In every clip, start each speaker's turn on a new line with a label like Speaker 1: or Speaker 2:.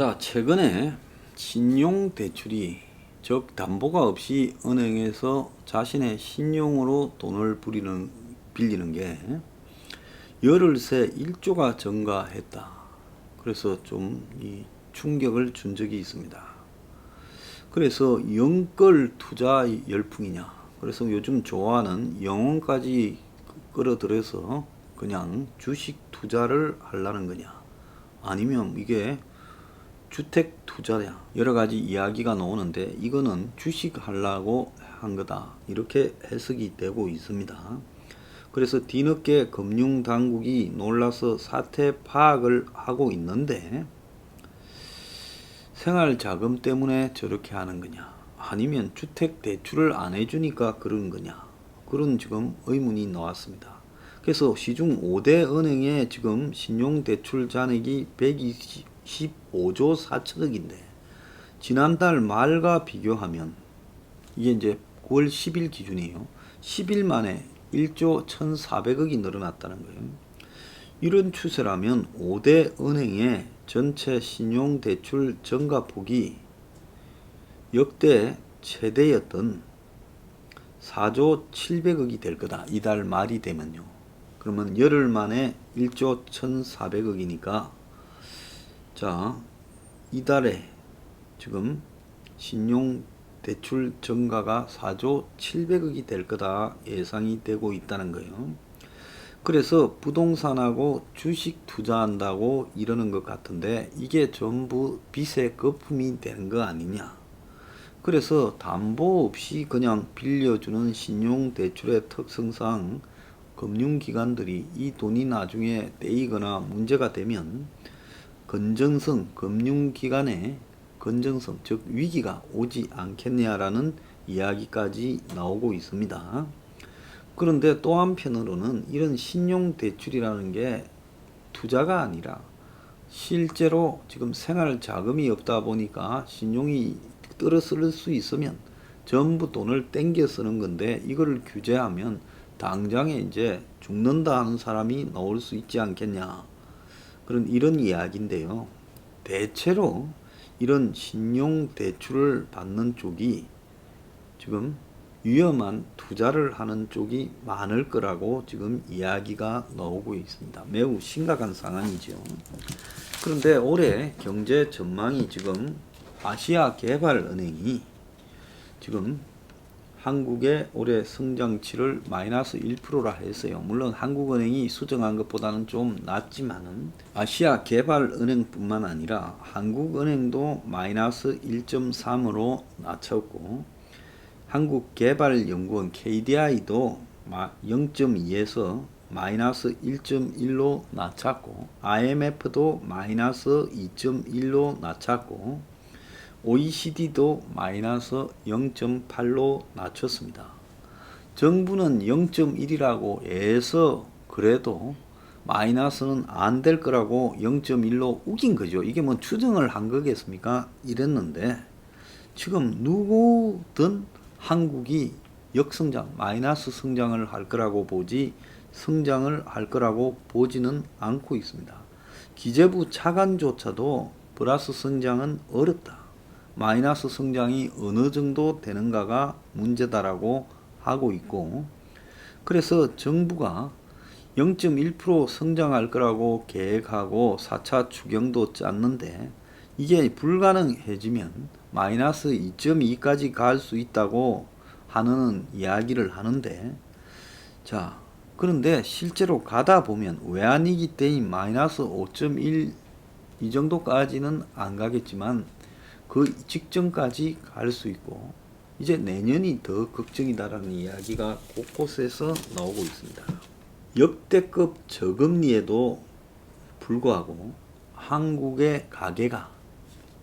Speaker 1: 자, 최근에 신용대출이 즉 담보가 없이 은행에서 자신의 신용으로 돈을 빌리는 게 열흘새 1조가 증가했다. 그래서 좀 이 충격을 준 적이 있습니다. 그래서 영끌 투자 열풍이냐, 그래서 요즘 좋아하는 영혼까지 끌어들여서 그냥 주식 투자를 하려는 거냐, 아니면 이게 주택 투자냐, 여러 가지 이야기가 나오는데 이거는 주식 하려고 한 거다, 이렇게 해석이 되고 있습니다. 그래서 뒤늦게 금융당국이 놀라서 사태 파악을 하고 있는데, 생활자금 때문에 저렇게 하는 거냐, 아니면 주택 대출을 안 해주니까 그런 거냐, 그런 지금 의문이 나왔습니다. 그래서 시중 5대 은행의 지금 신용대출 잔액이 125조 4천억인데 지난달 말과 비교하면, 이게 이제 9월 10일 기준이에요. 10일 만에 1조 1,400억이 늘어났다는 거예요. 이런 추세라면 5대 은행의 전체 신용대출 증가폭이 역대 최대였던 4조 700억이 될 거다, 이달 말이 되면요. 그러면 열흘 만에 1조 1,400억이니까 자, 이달에 지금 신용대출 증가가 4조 700억이 될 거다 예상이 되고 있다는 거예요. 그래서 부동산하고 주식 투자한다고 이러는 것 같은데 이게 전부 빚의 거품이 되는 거 아니냐. 그래서 담보 없이 그냥 빌려주는 신용대출의 특성상 금융기관들이 이 돈이 나중에 떼이거나 문제가 되면 건전성, 금융기관의 건전성, 즉 위기가 오지 않겠냐라는 이야기까지 나오고 있습니다. 그런데 또 한편으로는 이런 신용대출이라는 게 투자가 아니라 실제로 지금 생활 자금이 없다 보니까 신용이 떨어질 수 있으면 전부 돈을 땡겨 쓰는 건데, 이거를 규제하면 당장에 이제 죽는다 하는 사람이 나올 수 있지 않겠냐, 이런 이야기인데요. 대체로 이런 신용대출을 받는 쪽이 지금 위험한 투자를 하는 쪽이 많을 거라고 지금 이야기가 나오고 있습니다. 매우 심각한 상황이죠. 그런데 올해 경제 전망이 지금 아시아개발은행이 지금 한국의 올해 성장치를 마이너스 1%라 했어요. 물론 한국은행이 수정한 것보다는 좀 낫지만은 아시아개발은행뿐만 아니라 한국은행도 마이너스 1.3으로 낮췄고, 한국개발연구원 KDI도 0.2에서 마이너스 1.1로 낮췄고, IMF도 마이너스 2.1로 낮췄고, OECD도 마이너스 0.8로 낮췄습니다. 정부는 0.1이라고 해서 그래도 마이너스는 안 될 거라고 0.1로 우긴 거죠. 이게 뭐 추정을 한 거겠습니까? 이랬는데 지금 누구든 한국이 역성장, 마이너스 성장을 할 거라고 보지 성장을 할 거라고 보지는 않고 있습니다. 기재부 차관조차도 플러스 성장은 어렵다, 마이너스 성장이 어느 정도 되는가가 문제다라고 하고 있고, 그래서 정부가 0.1% 성장할 거라고 계획하고 4차 추경도 짰는데 이게 불가능해지면 마이너스 2.2까지 갈 수 있다고 하는 이야기를 하는데, 자, 그런데 실제로 가다 보면 외환위기 때인 마이너스 5.1 이 정도까지는 안 가겠지만 그 직전까지 갈 수 있고, 이제 내년이 더 걱정이다라는 이야기가 곳곳에서 나오고 있습니다. 역대급 저금리에도 불구하고 한국의 가계가,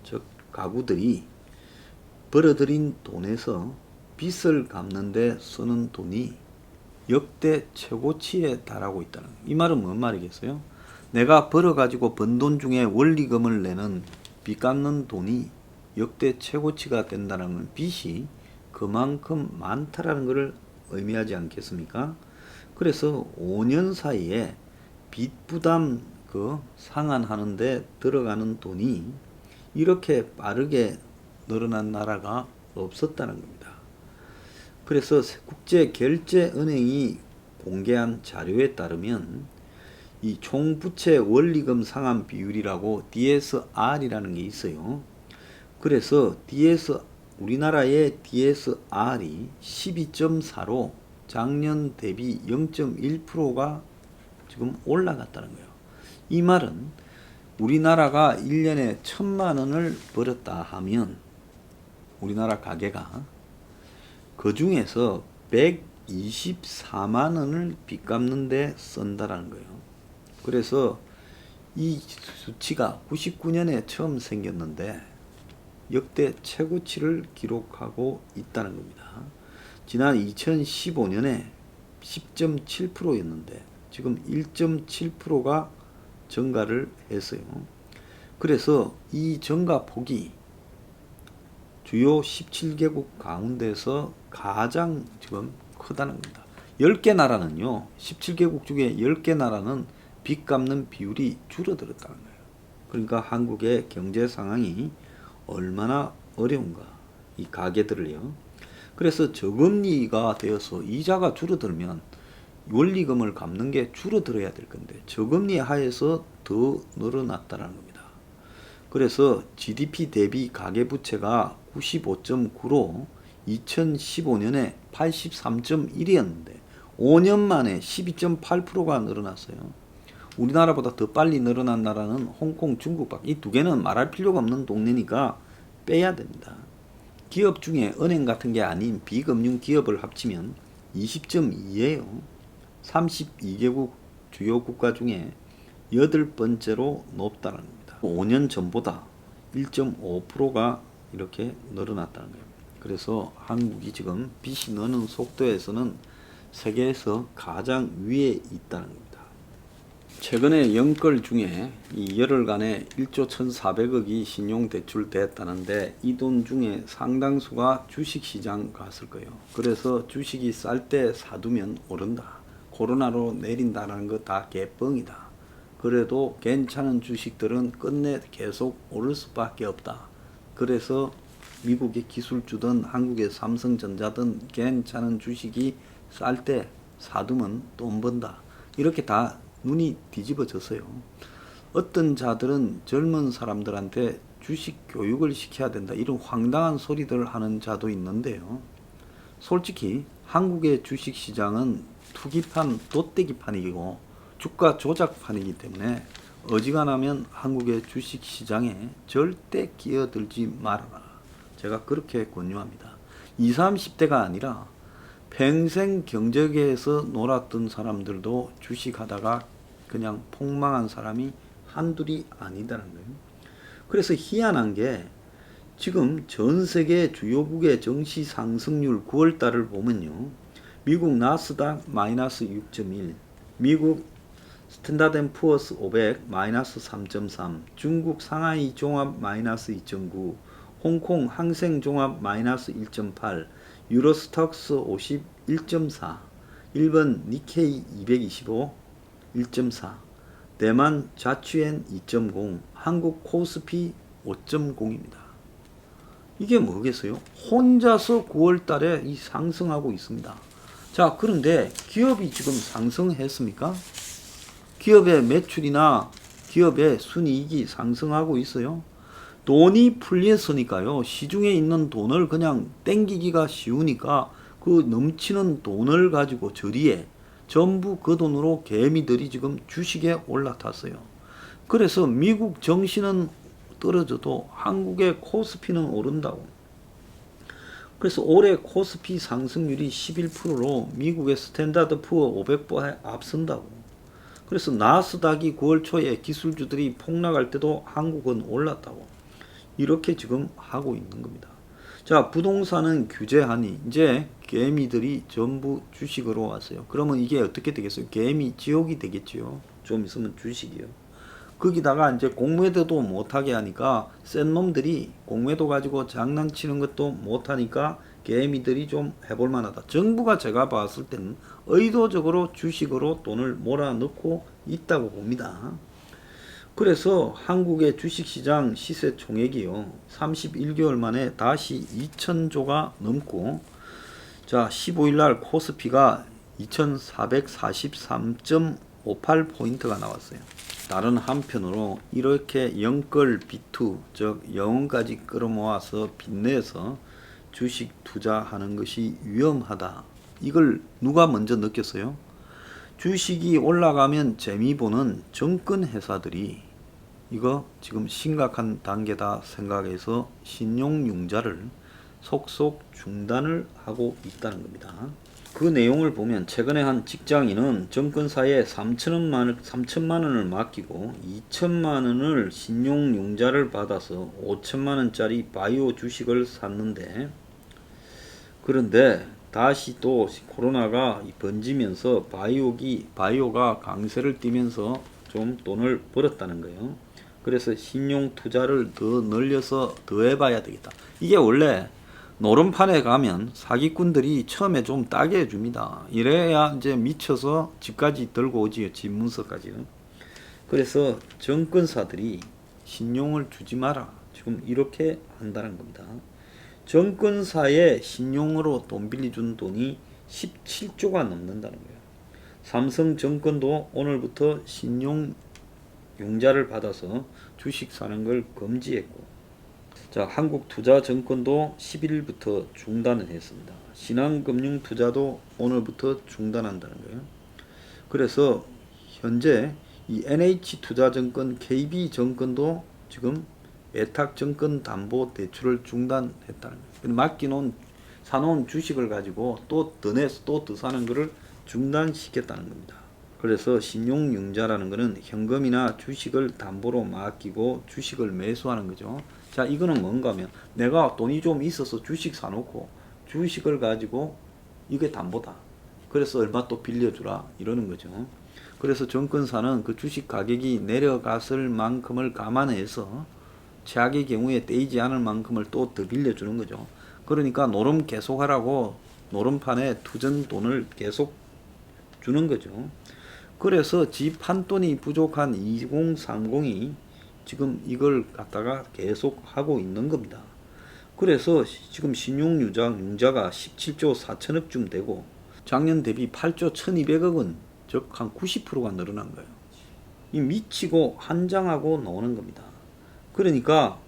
Speaker 1: 즉 가구들이 벌어들인 돈에서 빚을 갚는데 쓰는 돈이 역대 최고치에 달하고 있다는 거예요. 이 말은 뭔 말이겠어요? 내가 벌어가지고 번 돈 중에 원리금을 내는 빚 갚는 돈이 역대 최고치가 된다는 빚이 그만큼 많다라는 것을 의미하지 않겠습니까? 그래서 5년 사이에 빚 부담 상환하는데 들어가는 돈이 이렇게 빠르게 늘어난 나라가 없었다는 겁니다. 그래서 국제결제은행이 공개한 자료에 따르면 이 총부채 원리금 상환 비율이라고 DSR이라는 게 있어요. 그래서 우리나라의 DSR이 12.4로 작년 대비 0.1%가 지금 올라갔다는 거예요. 이 말은 우리나라가 1년에 1,000만 원을 벌었다 하면 우리나라 가계가 그 중에서 124만 원을 빚 갚는 데 쓴다라는 거예요. 그래서 이 수치가 99년에 처음 생겼는데 역대 최고치를 기록하고 있다는 겁니다. 지난 2015년에 10.7%였는데 지금 1.7%가 증가를 했어요. 그래서 이 증가 폭이 주요 17개국 가운데서 가장 지금 크다는 겁니다. 10개 나라는요, 17개국 중에 10개 나라는 빚 갚는 비율이 줄어들었다는 거예요. 그러니까 한국의 경제 상황이 얼마나 어려운가, 이 가계들을요. 그래서 저금리가 되어서 이자가 줄어들면 원리금을 갚는 게 줄어들어야 될 건데 저금리 하에서 더 늘어났다는 겁니다. 그래서 GDP 대비 가계부채가 95.9로 2015년에 83.1이었는데 5년 만에 12.8%가 늘어났어요. 우리나라보다 더 빨리 늘어난 나라는 홍콩, 중국밖에, 이 두 개는 말할 필요가 없는 동네니까 빼야 됩니다. 기업 중에 은행 같은 게 아닌 비금융 기업을 합치면 20.2예요. 32개국 주요 국가 중에 8번째로 높다는 겁니다. 5년 전보다 1.5%가 이렇게 늘어났다는 거예요. 그래서 한국이 지금 빚이 느는 속도에서는 세계에서 가장 위에 있다는 겁니다. 최근에 연끌 중에 이 열흘간에 1조 1,400억이 신용대출됐다는데 이 돈 중에 상당수가 주식시장 갔을 거예요. 그래서 주식이 쌀 때 사두면 오른다, 코로나로 내린다는 거 다 개뻥이다. 그래도 괜찮은 주식들은 끝내 계속 오를 수밖에 없다. 그래서 미국의 기술주든 한국의 삼성전자든 괜찮은 주식이 쌀 때 사두면 돈 번다. 이렇게 다 눈이 뒤집어졌어요. 어떤 자들은 젊은 사람들한테 주식 교육을 시켜야 된다, 이런 황당한 소리들 하는 자도 있는데요. 솔직히 한국의 주식시장은 투기판, 돗대기판이고 주가 조작판이기 때문에 어지간하면 한국의 주식시장에 절대 끼어들지 말아라. 제가 그렇게 권유합니다. 20, 30대가 아니라 평생 경제계에서 놀았던 사람들도 주식하다가 그냥 폭망한 사람이 한둘이 아니다는 거예요. 그래서 희한한 게 지금 전 세계 주요국의 증시 상승률 9월달을 보면요, 미국 나스닥 마이너스 6.1, 미국 스탠다드앤푸어스 500 마이너스 3.3, 중국 상하이 종합 마이너스 2.9, 홍콩 항생 종합 마이너스 1.8, 유로스톡스 50 1.4, 일본 니케이 225 1.4, 대만 자취엔 2.0, 한국 코스피 5.0입니다. 이게 뭐겠어요? 혼자서 9월 달에 이 상승하고 있습니다. 자, 그런데 기업이 지금 상승했습니까? 기업의 매출이나 기업의 순이익이 상승하고 있어요. 돈이 풀렸으니까요, 시중에 있는 돈을 그냥 땡기기가 쉬우니까 그 넘치는 돈을 가지고 저리에 전부 그 돈으로 개미들이 지금 주식에 올라탔어요. 그래서 미국 정시는 떨어져도 한국의 코스피는 오른다고. 그래서 올해 코스피 상승률이 11%로 미국의 스탠다드 푸어 500보에 앞선다고. 그래서 나스닥이 9월 초에 기술주들이 폭락할 때도 한국은 올랐다고. 이렇게 지금 하고 있는 겁니다. 자, 부동산은 규제하니 이제 개미들이 전부 주식으로 왔어요. 그러면 이게 어떻게 되겠어요? 개미 지옥이 되겠지요. 좀 있으면 주식이요. 거기다가 이제 공매도도 못하게 하니까 센 놈들이 공매도 가지고 장난치는 것도 못하니까 개미들이 좀 해볼 만하다. 정부가 제가 봤을 때는 의도적으로 주식으로 돈을 몰아넣고 있다고 봅니다. 그래서 한국의 주식시장 시세총액이요 31개월 만에 다시 2,000조가 넘고, 자 15일날 코스피가 2443.58포인트가 나왔어요. 다른 한편으로 이렇게 영끌 비투, 즉 영혼까지 끌어모아서 빚내서 주식 투자하는 것이 위험하다. 이걸 누가 먼저 느꼈어요? 주식이 올라가면 재미 보는 정권 회사들이 이거 지금 심각한 단계다 생각해서 신용융자를 속속 중단을 하고 있다는 겁니다. 그 내용을 보면 최근에 한 직장인은 정권사에 3천만 원을 맡기고 2천만 원을 신용융자를 받아서 5천만 원짜리 바이오 주식을 샀는데, 그런데 다시 또 코로나가 번지면서 바이오가 강세를 띠면서 좀 돈을 벌었다는 거예요. 그래서 신용 투자를 더 늘려서 더 해봐야 되겠다. 이게 원래 노름판에 가면 사기꾼들이 처음에 좀 따게 해줍니다. 이래야 이제 미쳐서 집까지 들고 오지요. 집 문서까지. 그래서 정권사들이 신용을 주지 마라. 지금 이렇게 한다는 겁니다. 정권사에 신용으로 돈 빌려준 돈이 17조가 넘는다는 거예요. 삼성정권도 오늘부터 신용융자를 받아서 주식 사는 걸 금지했고, 자, 한국투자증권도 11일부터 중단을 했습니다. 신한금융투자도 오늘부터 중단한다는 거예요. 그래서 현재 이 NH투자증권, KB증권도 지금 예탁증권 담보 대출을 중단했다는 거예요. 사놓은 주식을 가지고 또 더 내서 또 더 사는 것을 중단시켰다는 겁니다. 그래서 신용융자라는 것은 현금이나 주식을 담보로 맡기고 주식을 매수하는 거죠. 자, 이거는 뭔가 하면 내가 돈이 좀 있어서 주식 사놓고 주식을 가지고 이게 담보다. 그래서 얼마 또 빌려주라 이러는 거죠. 그래서 정권사는 그 주식 가격이 내려갔을 만큼을 감안해서 최악의 경우에 떼이지 않을 만큼을 또 더 빌려주는 거죠. 그러니까 노름 계속하라고 노름판에 투전 돈을 계속 주는 거죠. 그래서 집 한 돈이 부족한 2030이 지금 이걸 갖다가 계속 하고 있는 겁니다. 그래서 지금 신용융자가 17조 4천억쯤 되고 작년 대비 8조 1200억 원, 즉 한 90%가 늘어난 거예요. 이 미치고 한장하고 나오는 겁니다. 그러니까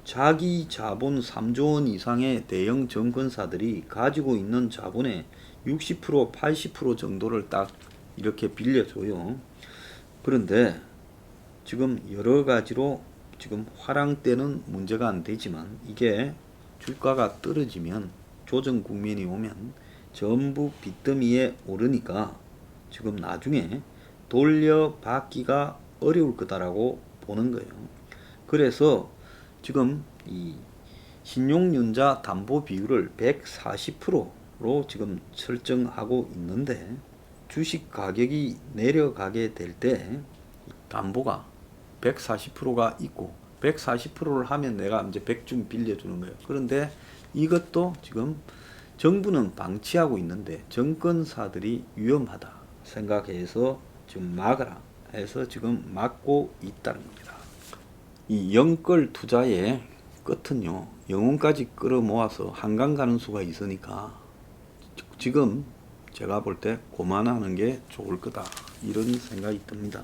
Speaker 1: 자기 자본 3조 원 이상의 대형 정권사들이 가지고 있는 자본의 60%, 80% 정도를 딱 이렇게 빌려줘요. 그런데 지금 여러 가지로 지금 화랑 때는 문제가 안 되지만 이게 주가가 떨어지면 조정 국면이 오면 전부 빚더미에 오르니까 지금 나중에 돌려받기가 어려울 거다라고 보는 거예요. 그래서 지금 이 신용융자 담보 비율을 140%로 지금 설정하고 있는데, 주식 가격이 내려가게 될 때 담보가 140%가 있고 140%를 하면 내가 이제 100쯤 빌려주는 거예요. 그런데 이것도 지금 정부는 방치하고 있는데 정권사들이 위험하다 생각해서 지금 막으라 해서 지금 막고 있다는 겁니다. 이 영끌 투자의 끝은요, 영혼까지 끌어모아서 한강 가는 수가 있으니까 지금 제가 볼 때 그만하는 게 좋을 거다 이런 생각이 듭니다.